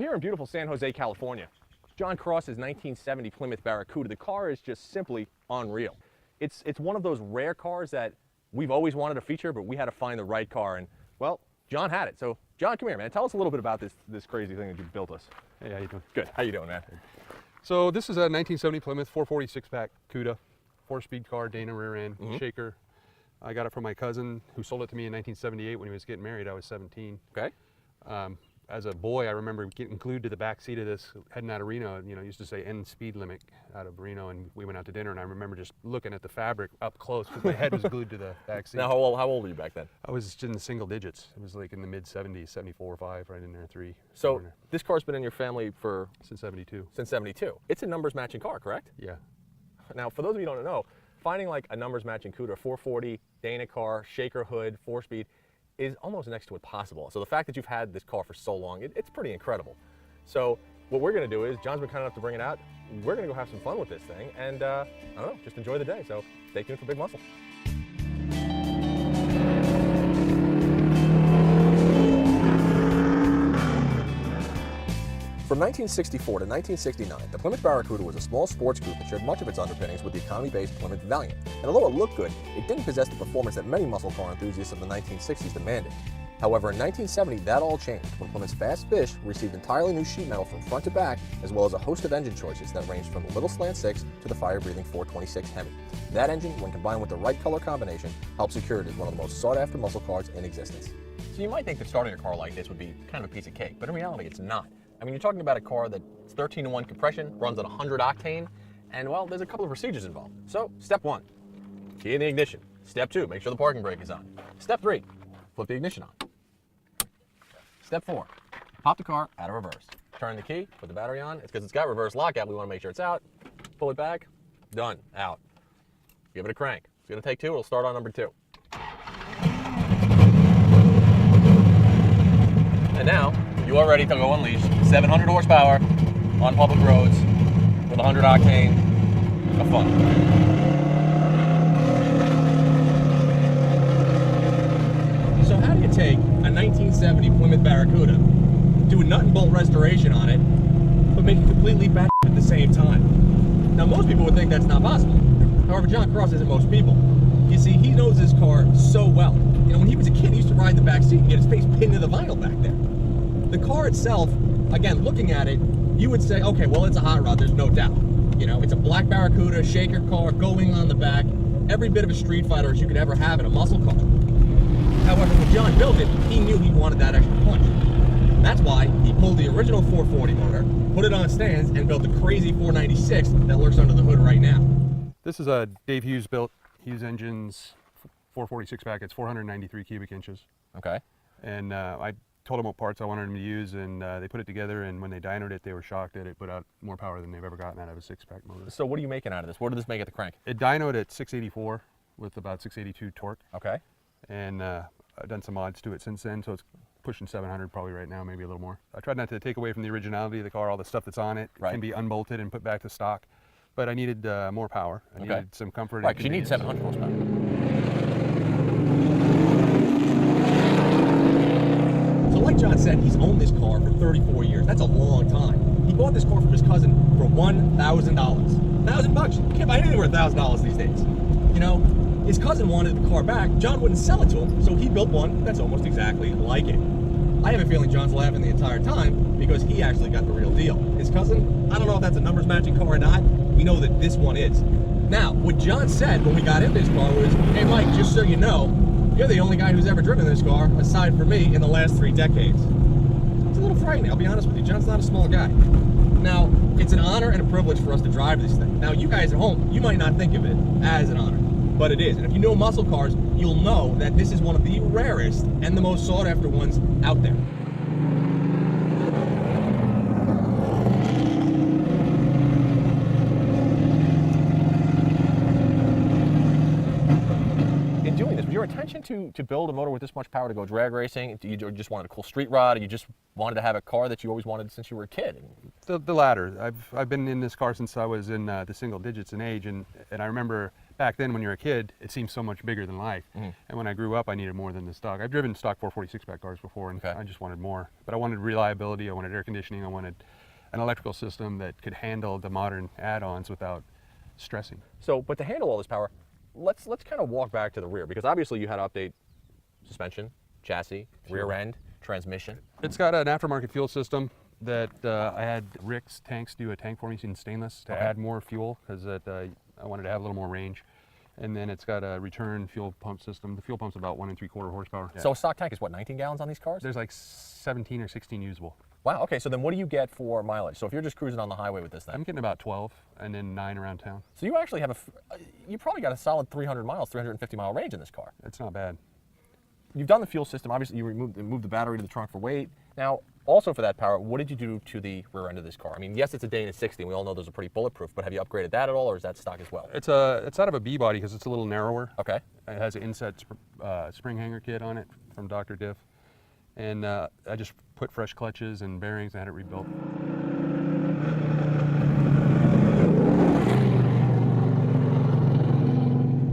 here in beautiful San Jose, California. John Cross's 1970 Plymouth Barracuda. The car is just simply unreal. It's one of those rare cars that we've always wanted to feature, but we had to find the right car, and well, John had it. So John, come here, man. Tell us a little bit about this crazy thing that you built us. Hey, how you doing? Good. How you doing, man? So this is a 1970 Plymouth 446-pack CUDA, 4-speed car, Dana rear end, shaker. I got it from my cousin who sold it to me in 1978 when he was getting married. I was 17. Okay. As a boy, I remember getting glued to the back seat of this, heading out of Reno. You know, used to say end speed limit out of Reno, and we went out to dinner, and I remember just looking at the fabric up close because my head was glued to the back seat. Now, how old were you back then? I was in the single digits. It was like in the mid 70s, 74 or 5, right in there, 3. So this car's been in your family for? Since 72. Since 72. It's a numbers matching car, correct? Yeah. Now, for those of you who don't know, finding like a numbers matching CUDA, 440, Dana car, shaker hood, 4-speed, is almost next to impossible. So the fact that you've had this car for so long, it's pretty incredible. So what we're gonna do is, John's been kind enough to bring it out, we're gonna go have some fun with this thing, and I don't know, just enjoy the day. So stay tuned for Big Muscle. From 1964 to 1969, the Plymouth Barracuda was a small sports coupe that shared much of its underpinnings with the economy-based Plymouth Valiant. And although it looked good, it didn't possess the performance that many muscle car enthusiasts of the 1960s demanded. However, in 1970, that all changed when Plymouth's Fast Fish received entirely new sheet metal from front to back, as well as a host of engine choices that ranged from the Little Slant 6 to the fire-breathing 426 Hemi. That engine, when combined with the right color combination, helped secure it as one of the most sought-after muscle cars in existence. So you might think that starting a car like this would be kind of a piece of cake, but in reality, it's not. I mean, you're talking about a car that's 13-to-1 compression, runs at 100 octane, and well, there's a couple of procedures involved. So, step 1, key in the ignition. Step 2, make sure the parking brake is on. Step 3, flip the ignition on. Step 4, pop the car out of reverse. Turn the key, put the battery on. It's because it's got reverse lockout. We want to make sure it's out. Pull it back, done, out. Give it a crank. It's going to take 2, it'll start on number 2. And now, you are ready to go unleash 700 horsepower on public roads with 100 octane of fun. So how do you take a 1970 Plymouth Barracuda, do a nut and bolt restoration on it, but make it completely bad at the same time? Now most people would think that's not possible. However, John Cross isn't most people. You see, he knows his car so well. You know, when he was a kid, he used to ride in the back seat and get his face pinned to the vinyl back there. The car itself, again, looking at it, you would say, okay, well, it's a hot rod, there's no doubt. You know, it's a black Barracuda, shaker car, going on the back, every bit of a street fighter as you could ever have in a muscle car. However, when John built it, he knew he wanted that extra punch. That's why he pulled the original 440 motor, put it on stands, and built the crazy 496 that lurks under the hood right now. This is a Dave Hughes built, Hughes Engines 446 pack. It's 493 cubic inches. Okay. And I told them what parts I wanted them to use, and they put it together, and when they dynoed it, they were shocked that it put out more power than they've ever gotten out of a 6-pack motor. So what are you making out of this? What did this make at the crank? It dynoed at 684 with about 682 torque. Okay. And I've done some mods to it since then, so it's pushing 700 probably right now, maybe a little more. I tried not to take away from the originality of the car. All the stuff that's on it can be unbolted and put back to stock, but I needed more power. I needed some comfort. Right, because you need 700 horsepower. Like John said, he's owned this car for 34 years. That's a long time. He bought this car from his cousin for $1,000. $1,000. You can't buy anything worth $1,000 these days. You know, his cousin wanted the car back. John wouldn't sell it to him, so he built one that's almost exactly like it. I have a feeling John's laughing the entire time because he actually got the real deal. His cousin, I don't know if that's a numbers matching car or not. We know that this one is. Now, what John said when we got in this car was, hey Mike, just so you know, you're the only guy who's ever driven this car, aside from me, in the last 3 decades. It's a little frightening, I'll be honest with you. John's not a small guy. Now, it's an honor and a privilege for us to drive this thing. Now, you guys at home, you might not think of it as an honor, but it is. And if you know muscle cars, you'll know that this is one of the rarest and the most sought-after ones out there. Your intention to build a motor with this much power to go drag racing? You just wanted a cool street rod, or you just wanted to have a car that you always wanted since you were a kid? the latter. I've been in this car since I was in the single digits in age, and I remember back then when you're a kid, it seemed so much bigger than life. And when I grew up, I needed more than the stock. I've driven stock 446 pack cars before, and I just wanted more. But I wanted reliability, I wanted air conditioning, I wanted an electrical system that could handle the modern add-ons without stressing. So, but to handle all this power, let's kind of walk back to the rear, because obviously you had to update suspension, chassis, rear end, transmission. It's got an aftermarket fuel system that I had Rick's Tanks do a tank for me in stainless to add more fuel, because I wanted to have a little more range. And then it's got a return fuel pump system. The fuel pump's about 1 3/4 horsepower. So a stock tank is what, 19 gallons on these cars? There's like 17 or 16 usable. Wow, okay, so then what do you get for mileage? So if you're just cruising on the highway with this thing? I'm getting about 12 and then 9 around town. So you actually have you probably got a solid 300 miles, 350 mile range in this car. It's not bad. You've done the fuel system. Obviously, you moved the battery to the trunk for weight. Now, also for that power, what did you do to the rear end of this car? I mean, yes, it's a Dana 60, and we all know those are pretty bulletproof, but have you upgraded that at all, or is that stock as well? It's out of a B body because it's a little narrower. Okay. It has an inset spring hanger kit on it from Dr. Diff. And I just put fresh clutches and bearings and had it rebuilt.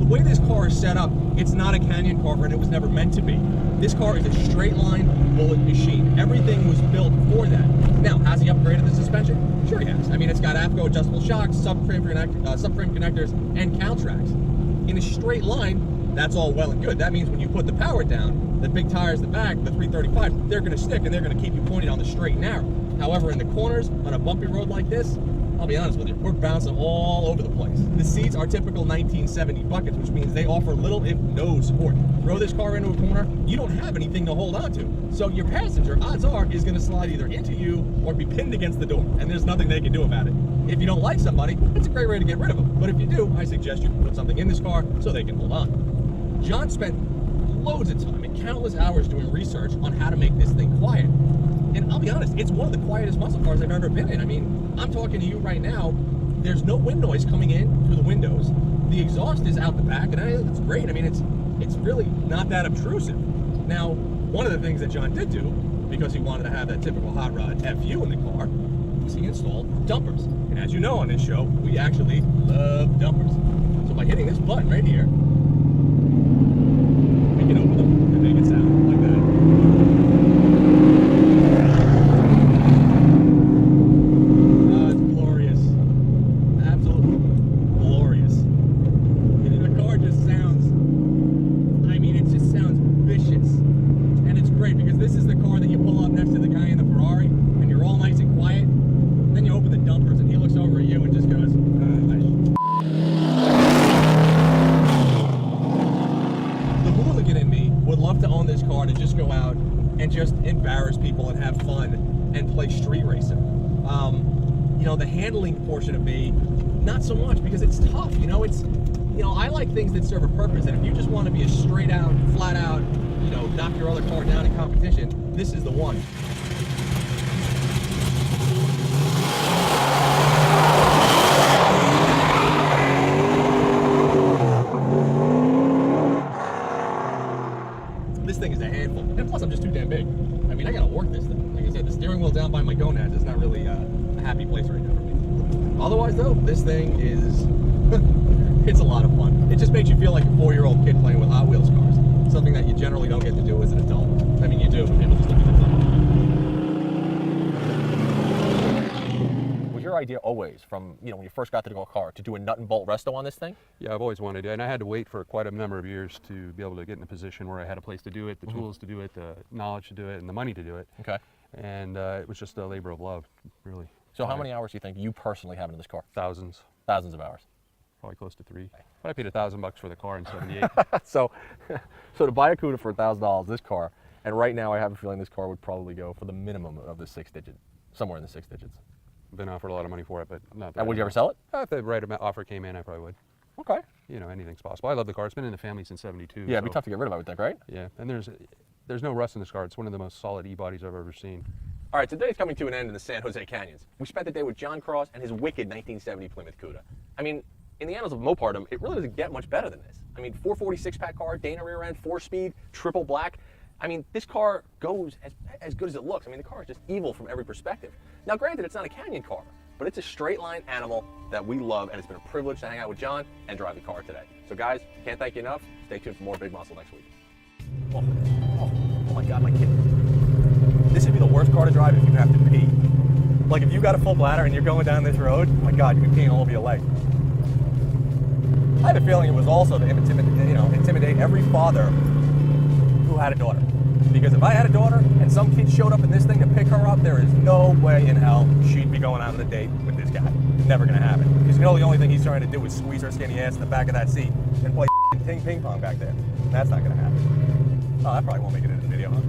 The way this car is set up, it's not a canyon car, and it was never meant to be. This car is a straight line bullet machine. Everything was built for that. Now, has he upgraded the suspension? Sure he has. I mean, it's got AFCO adjustable shocks, subframe connectors, and Caltrax. In a straight line, that's all well and good. That means when you put the power down, the big tires in the back, the 335, they're going to stick and they're going to keep you pointed on the straight and narrow. However, in the corners, on a bumpy road like this, I'll be honest with you, we're bouncing all over the place. The seats are typical 1970 buckets, which means they offer little if no support. Throw this car into a corner, you don't have anything to hold on to. So your passenger, odds are, is going to slide either into you or be pinned against the door, and there's nothing they can do about it. If you don't like somebody, it's a great way to get rid of them. But if you do, I suggest you put something in this car so they can hold on. John spent loads of time and countless hours doing research on how to make this thing quiet. And I'll be honest, it's one of the quietest muscle cars I've ever been in. I mean, I'm talking to you right now, there's no wind noise coming in through the windows. The exhaust is out the back, and it's great. I mean, it's really not that obtrusive. Now, one of the things that John did do, because he wanted to have that typical hot rod FU in the car, was he installed dumpers. And as you know on this show, we actually love dumpers. So by hitting this button right here, we can open them and make it sound like that. It's glorious. Absolutely glorious. And the car just sounds, I mean, it just sounds vicious. And it's great because this is the car that you pull up next to the guy in the Ferrari and you're all nice and quiet. And then you open the dumpers and he looks over at you and just goes, The hooligan in me would love to own this car to just go out and just embarrass people and have fun and play street racing. You know, the handling portion of me, not so much because it's tough. You know, I like things that serve a purpose. And if you just want to be a straight out, flat out, you know, knock your other car down in competition, this is the one. This thing is a handful, and plus I'm just too damn big. I mean, I gotta work this thing. Like I said, the steering wheel down by my gonads is not really a happy place right now for me. Otherwise though, this thing is, it's a lot of fun. It just makes you feel like a 4-year-old kid playing with Hot Wheels cars. Something that you generally don't get to do as an adult. I mean, you do, but people just look at the fun. Was your idea always from, you know, when you first got the car to do a nut and bolt resto on this thing? Yeah, I've always wanted to, and I had to wait for quite a number of years to be able to get in a position where I had a place to do it, the tools to do it, the knowledge to do it, and the money to do it. Okay. And it was just a labor of love, really. So how many hours do you think you personally have in this car? Thousands. Thousands of hours. Probably close to 3. But I paid $1,000 for the car in '78. So to buy a CUDA for $1,000, this car, and right now I have a feeling this car would probably go for the minimum of the 6 digit, somewhere in the 6 digits. Been offered a lot of money for it, but not that. And would you ever sell it? If the right offer came in, I probably would. Okay. You know, anything's possible. I love the car. It's been in the family since '72. Yeah, it'd be tough to get rid of, I would think, right? Yeah, and there's no rust in this car. It's one of the most solid E-bodies I've ever seen. All right, today's coming to an end in the San Jose Canyons. We spent the day with John Cross and his wicked 1970 Plymouth Cuda. I mean, in the annals of Mopardom, it really doesn't get much better than this. I mean, 446 pack car, Dana rear end, 4-speed, triple black. I mean, this car goes as good as it looks. I mean, the car is just evil from every perspective. Now, granted, it's not a canyon car, but it's a straight line animal that we love, and it's been a privilege to hang out with John and drive the car today. So guys, can't thank you enough. Stay tuned for more Big Muscle next week. Oh my God, my kid. This would be the worst car to drive if you have to pee. Like if you got a full bladder and you're going down this road, oh my God, you'd be peeing all over your leg. I have a feeling it was also to intimidate every father who had a daughter. Because if I had a daughter and some kid showed up in this thing to pick her up, there is no way in hell she'd be going out on a date with this guy. Never gonna happen. Because the only thing he's trying to do is squeeze her skinny ass in the back of that seat and play ping pong back there. That's not gonna happen. Oh, that probably won't make it into the video, huh?